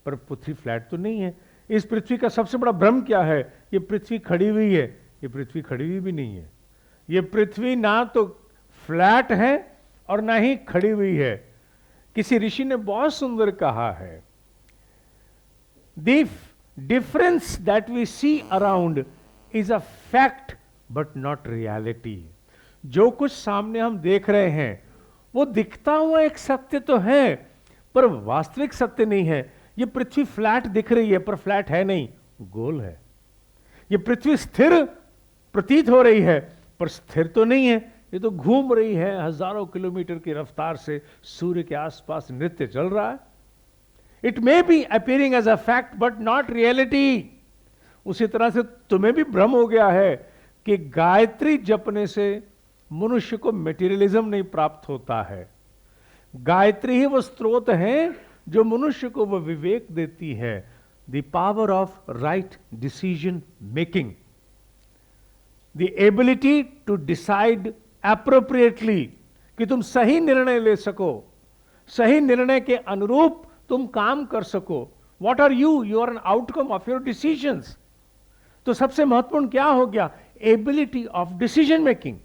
पर पृथ्वी फ्लैट तो नहीं है। इस पृथ्वी का सबसे बड़ा भ्रम क्या है, ये पृथ्वी खड़ी हुई है, ये पृथ्वी खड़ी हुई भी नहीं है। ये पृथ्वी ना तो फ्लैट है और ना ही खड़ी हुई है। किसी ऋषि ने बहुत सुंदर कहा है, the difference that we see around is a fact but not reality. जो कुछ सामने हम देख रहे हैं वो दिखता हुआ एक सत्य तो है, पर वास्तविक सत्य नहीं है। ये पृथ्वी फ्लैट दिख रही है पर फ्लैट है नहीं, गोल है। ये पृथ्वी स्थिर प्रतीत हो रही है पर स्थिर तो नहीं है, ये तो घूम रही है हजारों किलोमीटर की रफ्तार से, सूर्य के आसपास नृत्य चल रहा है। It may be appearing as a fact but not reality. उसी तरह से तुम्हें भी भ्रम हो गया है कि गायत्री जपने से मनुष्य को मटेरियलिज्म नहीं प्राप्त होता है। गायत्री ही वो स्रोत है जो मनुष्य को वो विवेक देती है, the power of right decision making, the ability to decide appropriately, कि तुम सही निर्णय ले सको, सही निर्णय के अनुरूप तुम काम कर सको। What are you? You are an outcome of your decisions. तो सबसे महत्वपूर्ण क्या हो गया? Ability of decision making.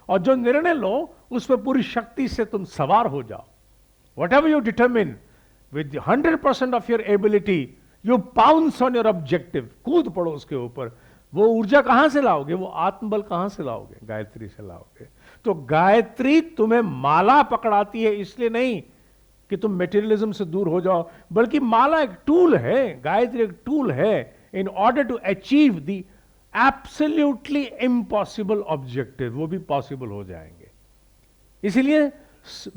और जो निर्णय लो उस पर पूरी शक्ति से तुम सवार हो जाओ। What ever you determine with 100% of your ability, you pounce on your objective, कूद पड़ो उसके ऊपर। वो ऊर्जा कहां से लाओगे? वो आत्मबल कहां से लाओगे? गायत्री से लाओगे। तो गायत्री तुम्हें माला पकड़ाती है, इसलिए नहीं कि तुम मेटेरियलिज्म से दूर हो जाओ, बल्कि माला एक टूल है, गायत्री एक टूल है in order to achieve the absolutely impossible objective. वो भी पॉसिबल हो जाएंगे। इसलिए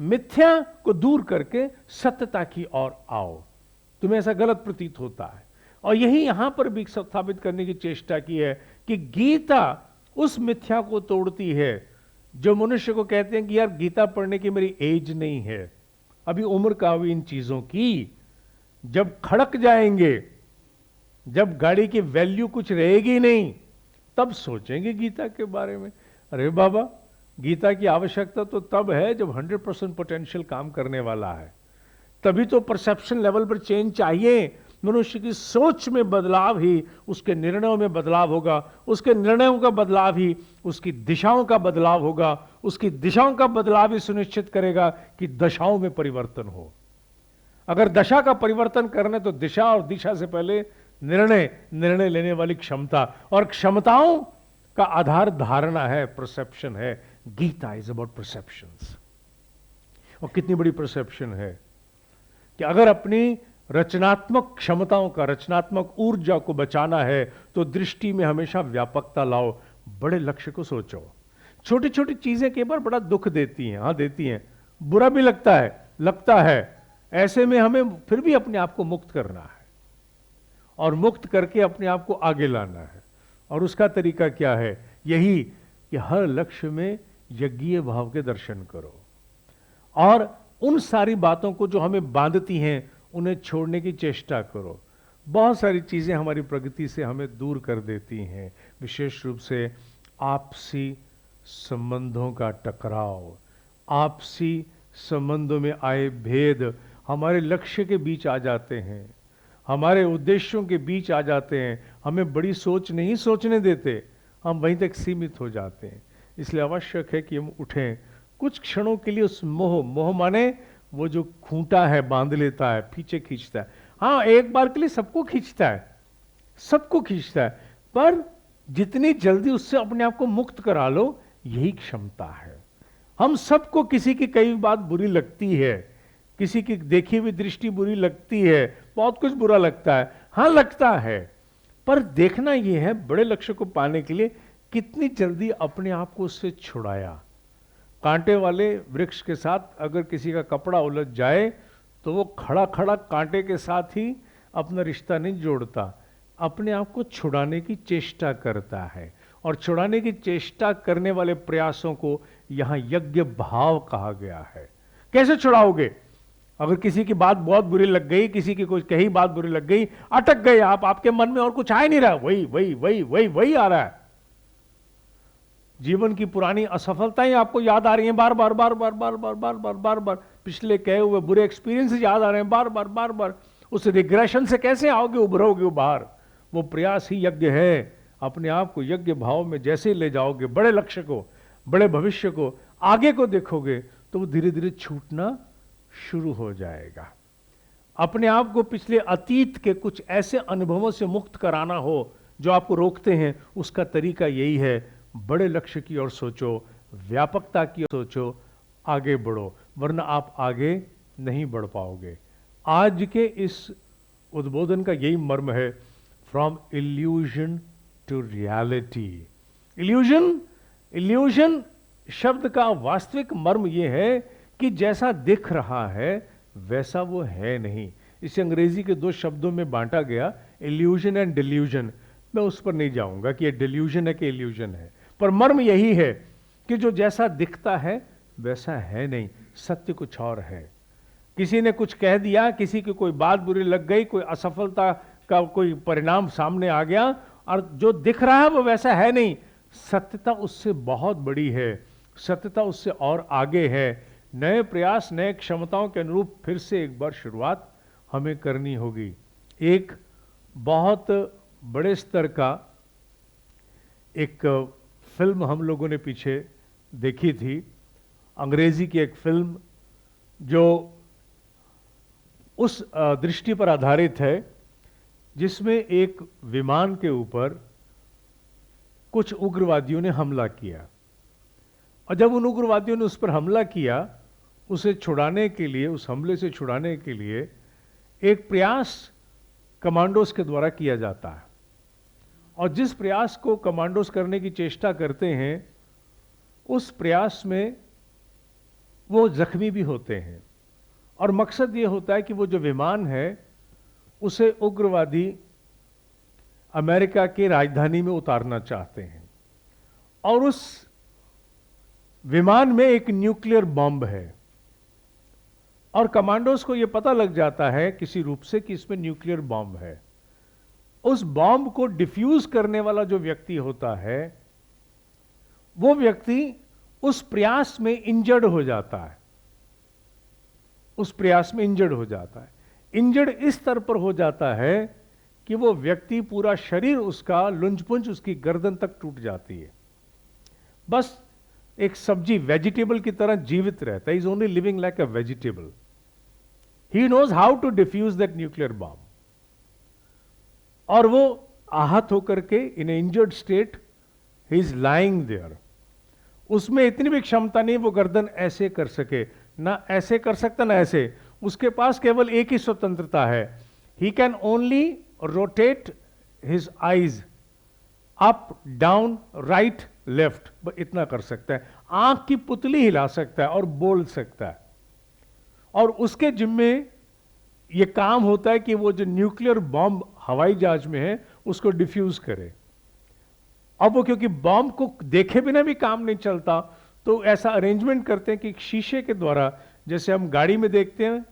मिथ्या को दूर करके सत्यता की ओर आओ। तुम्हें ऐसा गलत प्रतीत होता है, और यही यहां पर भी स्थापित करने की चेष्टा की है कि गीता उस मिथ्या को तोड़ती है जो मनुष्य को कहते हैं कि यार गीता पढ़ने की मेरी एज नहीं है, अभी उम्र का हुई इन चीजों की। जब खड़क जाएंगे, जब गाड़ी की वैल्यू कुछ रहेगी नहीं, तब सोचेंगे गीता के बारे में। अरे बाबा, गीता की आवश्यकता तो तब है जब 100% पोटेंशियल काम करने वाला है, तभी तो परसेप्शन लेवल पर चेंज चाहिए। मनुष्य की सोच में बदलाव ही उसके निर्णयों में बदलाव होगा, उसके निर्णयों का बदलाव ही उसकी दिशाओं का बदलाव होगा, उसकी दिशाओं का बदलाव ही सुनिश्चित करेगा कि दशाओं में परिवर्तन हो। अगर दशा का परिवर्तन करने तो दिशा, और दिशा से पहले निर्णय लेने वाली क्षमता, और क्षमताओं का आधार धारणा है, परसेप्शन है। Gita is about perceptions. और कितनी बड़ी परसेप्शन है कि अगर अपनी रचनात्मक क्षमताओं का, रचनात्मक ऊर्जा को बचाना है तो दृष्टि में हमेशा व्यापकता लाओ, बड़े लक्ष्य को सोचो। छोटी छोटी चीजें कई बार बड़ा दुख देती हैं, हाँ देती हैं, बुरा भी लगता है। ऐसे में हमें फिर भी अपने आप को मुक्त करना है, और मुक्त करके अपने आप को आगे लाना है। और उसका तरीका क्या है? यही कि हर लक्ष्य में यज्ञीय भाव के दर्शन करो, और उन सारी बातों को जो हमें बांधती हैं उन्हें छोड़ने की चेष्टा करो। बहुत सारी चीजें हमारी प्रगति से हमें दूर कर देती हैं, विशेष रूप से आपसी संबंधों का टकराव, आपसी संबंधों में आए भेद हमारे लक्ष्य के बीच आ जाते हैं, हमारे उद्देश्यों के बीच आ जाते हैं, हमें बड़ी सोच नहीं सोचने देते, हम वहीं तक सीमित हो जाते हैं। इसलिए आवश्यक है कि हम उठें कुछ क्षणों के लिए। उस मोह माने वो जो खूंटा है, बांध लेता है, पीछे खींचता है। हाँ, एक बार के लिए सबको खींचता है, पर जितनी जल्दी उससे अपने आप को मुक्त करा लो, यही क्षमता है। हम सबको किसी की कई बात बुरी लगती है, किसी की देखी हुई दृष्टि बुरी लगती है, बहुत कुछ बुरा लगता है, हाँ लगता है, पर देखना यह है बड़े लक्ष्य को पाने के लिए कितनी जल्दी अपने आप को उससे छुड़ाया। कांटे वाले वृक्ष के साथ अगर किसी का कपड़ा उलझ जाए तो वो खड़ा खड़ा कांटे के साथ ही अपना रिश्ता नहीं जोड़ता, अपने आप को छुड़ाने की चेष्टा करता है। और छुड़ाने की चेष्टा करने वाले प्रयासों को यहां यज्ञ भाव कहा गया है। कैसे छुड़ाओगे? अगर किसी की बात बहुत बुरी लग गई, किसी की कोई कही बात बुरी लग गई, अटक गए आप, आपके मन में और कुछ आ नहीं रहा, वही आ रहा है। जीवन की पुरानी असफलताएं आपको याद आ रही हैं, बार बार पिछले कहे हुए बुरे एक्सपीरियंस याद आ रहे हैं, बार बार। उस रिग्रेशन से कैसे आओगे, उभरोगे बाहर? वो प्रयास ही यज्ञ है। अपने आप को यज्ञ भाव में जैसे ले जाओगे, बड़े लक्ष्य को, बड़े भविष्य को, आगे को देखोगे, तो वो धीरे धीरे छूटना शुरू हो जाएगा। अपने आप को पिछले अतीत के कुछ ऐसे अनुभवों से मुक्त कराना हो जो आपको रोकते हैं, उसका तरीका यही है, बड़े लक्ष्य की ओर सोचो, व्यापकता की ओर सोचो, आगे बढ़ो, वरना आप आगे नहीं बढ़ पाओगे। आज के इस उद्बोधन का यही मर्म है, from illusion to reality. Illusion शब्द का वास्तविक मर्म यह है कि जैसा दिख रहा है वैसा वो है नहीं। इसे अंग्रेजी के दो शब्दों में बांटा गया, इल्यूजन एंड डिल्यूजन। मैं उस पर नहीं जाऊंगा कि ये डिल्यूजन है कि इल्यूजन है, पर मर्म यही है कि जो जैसा दिखता है वैसा है नहीं, सत्य कुछ और है। किसी ने कुछ कह दिया, किसी की कोई बात बुरी लग गई, कोई असफलता का कोई परिणाम सामने आ गया, और जो दिख रहा है वो वैसा है नहीं। सत्यता उससे बहुत बड़ी है, सत्यता उससे और आगे है। नए प्रयास, नए क्षमताओं के अनुरूप फिर से एक बार शुरुआत हमें करनी होगी। एक बहुत बड़े स्तर का एक फिल्म हम लोगों ने पीछे देखी थी, अंग्रेजी की एक फिल्म जो उस दृष्टि पर आधारित है जिसमें एक विमान के ऊपर कुछ उग्रवादियों ने हमला किया, और जब उन उग्रवादियों ने उस पर हमला किया, उसे छुड़ाने के लिए, उस हमले से छुड़ाने के लिए एक प्रयास कमांडोज के द्वारा किया जाता है। और जिस प्रयास को कमांडोज करने की चेष्टा करते हैं, उस प्रयास में वो जख्मी भी होते हैं, और मकसद ये होता है कि वो जो विमान है उसे उग्रवादी अमेरिका के राजधानी में उतारना चाहते हैं, और उस विमान में एक न्यूक्लियर बॉम्ब है, और कमांडोज को यह पता लग जाता है किसी रूप से कि इसमें न्यूक्लियर बॉम्ब है। उस बॉम्ब को डिफ्यूज करने वाला जो व्यक्ति होता है, वो व्यक्ति उस प्रयास में इंजर्ड हो जाता है, उस प्रयास में इंजर्ड हो जाता है। इंजर्ड इस स्तर पर हो जाता है कि वो व्यक्ति पूरा शरीर उसका लुंज-पुंज उसकी गर्दन तक टूट जाती है, बस एक सब्जी वेजिटेबल की तरह जीवित रहता है। Is only living like a vegetable. He knows how to defuse that nuclear bomb, और वो आहत होकर के in injured state he is lying there. उसमें इतनी भी क्षमता नहीं वो गर्दन ऐसे कर सके, ना ऐसे कर सकता ना ऐसे। उसके पास केवल एक ही स्वतंत्रता है, he can only rotate his eyes up down right left, इतना कर सकता है। आंख की पुतली हिला सकता है और बोल सकता है, और उसके जिम्मे ये काम होता है कि वो जो न्यूक्लियर बॉम्ब हवाई जहाज में है उसको डिफ्यूज करे। अब वो क्योंकि बॉम्ब को देखे बिना भी काम नहीं चलता, तो ऐसा अरेंजमेंट करते हैं कि शीशे के द्वारा, जैसे हम गाड़ी में देखते हैं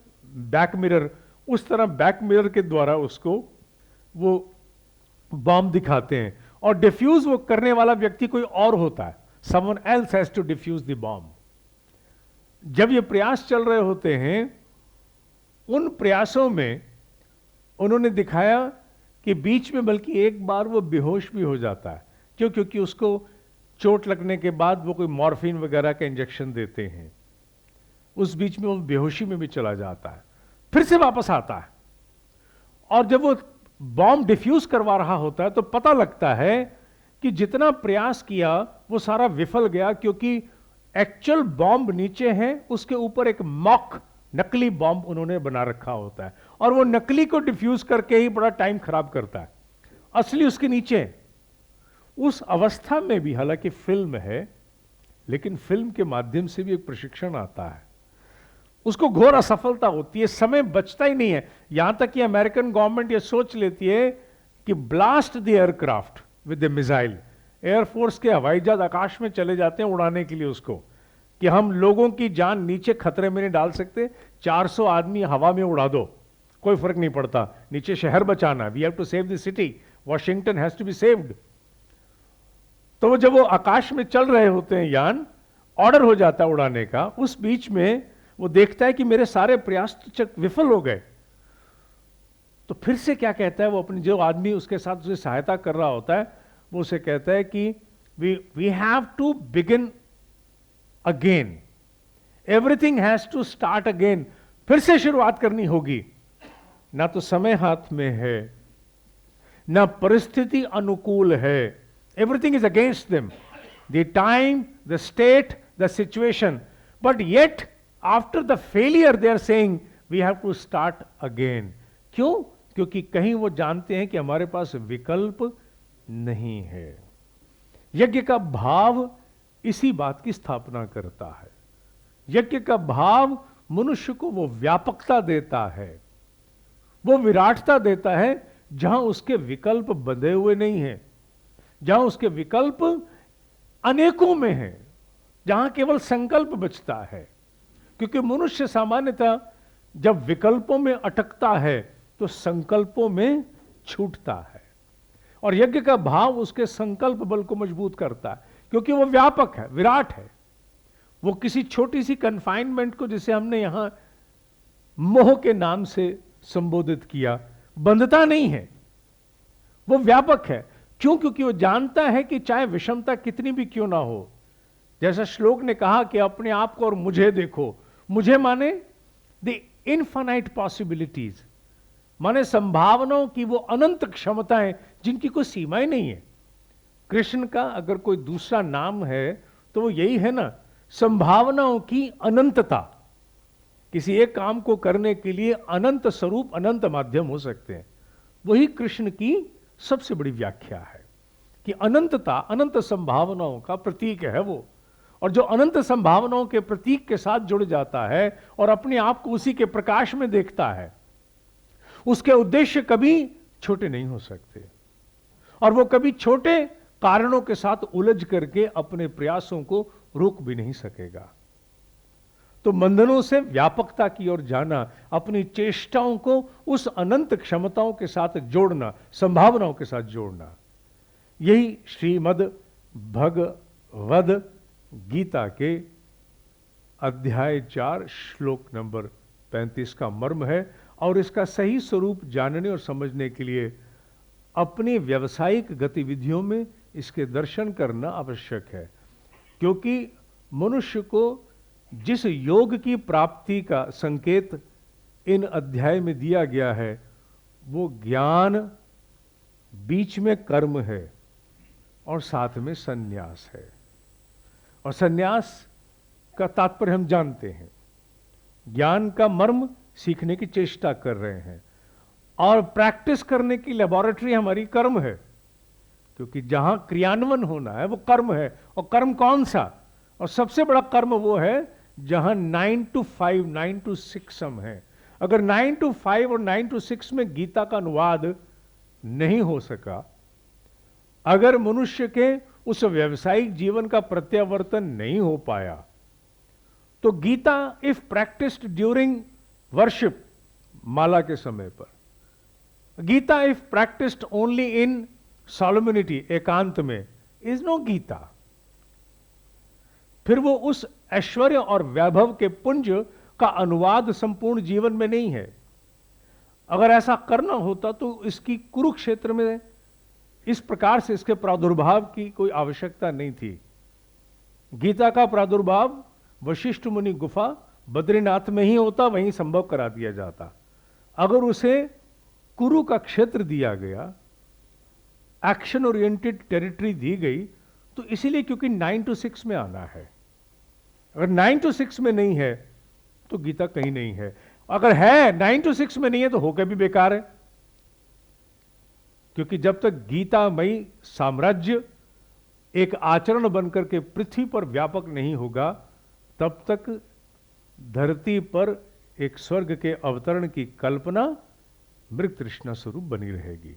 बैक मिरर, उस तरह बैक मिरर के द्वारा उसको वो बॉम्ब दिखाते हैं, और डिफ्यूज वो करने वाला व्यक्ति कोई और होता है, someone else has to defuse the bomb. जब ये प्रयास चल रहे होते हैं, उन प्रयासों में उन्होंने दिखाया कि बीच में बल्कि एक बार वो बेहोश भी हो जाता है। क्यों? क्योंकि उसको चोट लगने के बाद वो कोई मॉर्फिन वगैरह का इंजेक्शन देते हैं, उस बीच में वो बेहोशी में भी चला जाता है, फिर से वापस आता है। और जब वो बॉम्ब डिफ्यूज करवा रहा होता है तो पता लगता है कि जितना प्रयास किया वो सारा विफल गया, क्योंकि एक्चुअल बॉम्ब नीचे है, उसके ऊपर एक मॉक नकली बॉम्ब उन्होंने बना रखा होता है, और वो नकली को डिफ्यूज करके ही बड़ा टाइम खराब करता है। असली उसके नीचे। उस अवस्था में भी हालांकि फिल्म है, लेकिन फिल्म के माध्यम से भी एक प्रशिक्षण आता है, उसको घोर असफलता होती है, समय बचता ही नहीं है। यहां तक कि अमेरिकन गवर्नमेंट ये सोच लेती है कि blast the aircraft with the missile. Air force के हवाई जहाज आकाश में चले जाते हैं उड़ाने के लिए उसको, कि हम लोगों की जान नीचे खतरे में नहीं डाल सकते, 400 आदमी हवा में उड़ा दो, कोई फर्क नहीं पड़ता, नीचे शहर बचाना, we have to save the city, Washington has to be saved. तो जब वो आकाश में चल रहे होते हैं यान, ऑर्डर हो जाता है उड़ाने का, उस बीच में वो देखता है कि मेरे सारे प्रयास तो विफल हो गए। तो फिर से क्या कहता है वो, अपने जो आदमी उसके साथ उसे सहायता कर रहा होता है, वो उसे कहता है कि we have to begin again, everything has to start again, फिर से शुरुआत करनी होगी। ना तो समय हाथ में है, ना परिस्थिति अनुकूल है, everything is against them, the time, the state, the situation, but yet after the failure they are saying we have to start again. क्यों? क्योंकि कहीं वो जानते हैं कि हमारे पास विकल्प नहीं है। यज्ञ का भाव इसी बात की स्थापना करता है। यज्ञ का भाव मनुष्य को वो व्यापकता देता है, वो विराटता देता है, जहां उसके विकल्प बंधे हुए नहीं हैं, जहां उसके विकल्प अनेकों में हैं, जहां केवल संकल्प बचता है। क्योंकि मनुष्य सामान्यतः जब विकल्पों में अटकता है तो संकल्पों में छूटता है, और यज्ञ का भाव उसके संकल्प बल को मजबूत करता है, क्योंकि वो व्यापक है, विराट है। वो किसी छोटी सी कन्फाइनमेंट को, जिसे हमने यहां मोह के नाम से संबोधित किया, बंधता नहीं है, वो व्यापक है। क्यों? क्योंकि वो जानता है कि चाहे विषमता कितनी भी क्यों ना हो, जैसा श्लोक ने कहा कि अपने आप को और मुझे देखो, मुझे माने द इनफाइनाइट पॉसिबिलिटीज, माने संभावनाओं की वो अनंत क्षमताएं जिनकी कोई सीमा ही नहीं है। कृष्ण का अगर कोई दूसरा नाम है तो वो यही है ना, संभावनाओं की अनंतता। किसी एक काम को करने के लिए अनंत स्वरूप, अनंत माध्यम हो सकते हैं। वही कृष्ण की सबसे बड़ी व्याख्या है कि अनंतता, अनंत संभावनाओं का प्रतीक है वो। और जो अनंत संभावनाओं के प्रतीक के साथ जुड़ जाता है और अपने आप को उसी के प्रकाश में देखता है, उसके उद्देश्य कभी छोटे नहीं हो सकते, और वो कभी छोटे कारणों के साथ उलझ करके अपने प्रयासों को रोक भी नहीं सकेगा। तो बंधनों से व्यापकता की ओर जाना, अपनी चेष्टाओं को उस अनंत क्षमताओं के साथ जोड़ना, संभावनाओं के साथ जोड़ना, यही श्रीमद् भगवद गीता के अध्याय 4 श्लोक नंबर 35 का मर्म है, और इसका सही स्वरूप जानने और समझने के लिए अपनी व्यावसायिक गतिविधियों में इसके दर्शन करना आवश्यक है। क्योंकि मनुष्य को जिस योग की प्राप्ति का संकेत इन अध्याय में दिया गया है, वो ज्ञान, बीच में कर्म है और साथ में संन्यास है। और संन्यास का तात्पर्य हम जानते हैं। ज्ञान का मर्म सीखने की चेष्टा कर रहे हैं, और प्रैक्टिस करने की लेबोरेटरी हमारी कर्म है, क्योंकि जहां क्रियान्वयन होना है वो कर्म है। और कर्म कौन सा? और सबसे बड़ा कर्म वो है जहां 9 to 5, 9 to 6 हम हैं। अगर 9 to 5 और 9 to 6 में गीता का अनुवाद नहीं हो सका, अगर मनुष्य के उस व्यवसायिक जीवन का प्रत्यावर्तन नहीं हो पाया, तो Gita if practised during worship, माला के समय पर, Gita if practised only in solemnity, एकांत में, इज नो गीता। फिर वो उस ऐश्वर्य और वैभव के पुंज का अनुवाद संपूर्ण जीवन में नहीं है। अगर ऐसा करना होता तो इसकी कुरुक्षेत्र में इस प्रकार से इसके प्रादुर्भाव की कोई आवश्यकता नहीं थी। गीता का प्रादुर्भाव वशिष्ठ मुनि गुफा बद्रीनाथ में ही होता, वहीं संभव करा दिया जाता। अगर उसे कुरु का क्षेत्र दिया गया, एक्शन ओरिएंटेड टेरिटरी दी गई, तो इसीलिए क्योंकि 9 to 6 में आना है। अगर 9 to 6 में नहीं है तो गीता कहीं नहीं है। अगर है 9 to 6 में नहीं है तो होकर भी बेकार है, क्योंकि जब तक गीतामयी साम्राज्य एक आचरण बनकर के पृथ्वी पर व्यापक नहीं होगा, तब तक धरती पर एक स्वर्ग के अवतरण की कल्पना मृग तृष्णा स्वरूप बनी रहेगी।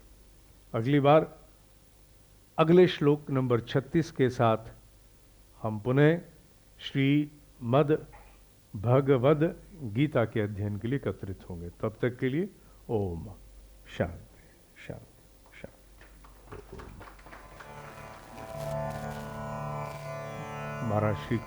अगली बार अगले श्लोक नंबर 36 के साथ हम पुनः श्रीमद् भगवद गीता के अध्ययन के लिए एकत्रित होंगे। तब तक के लिए ओम शांति शांति शांति। महाराज श्री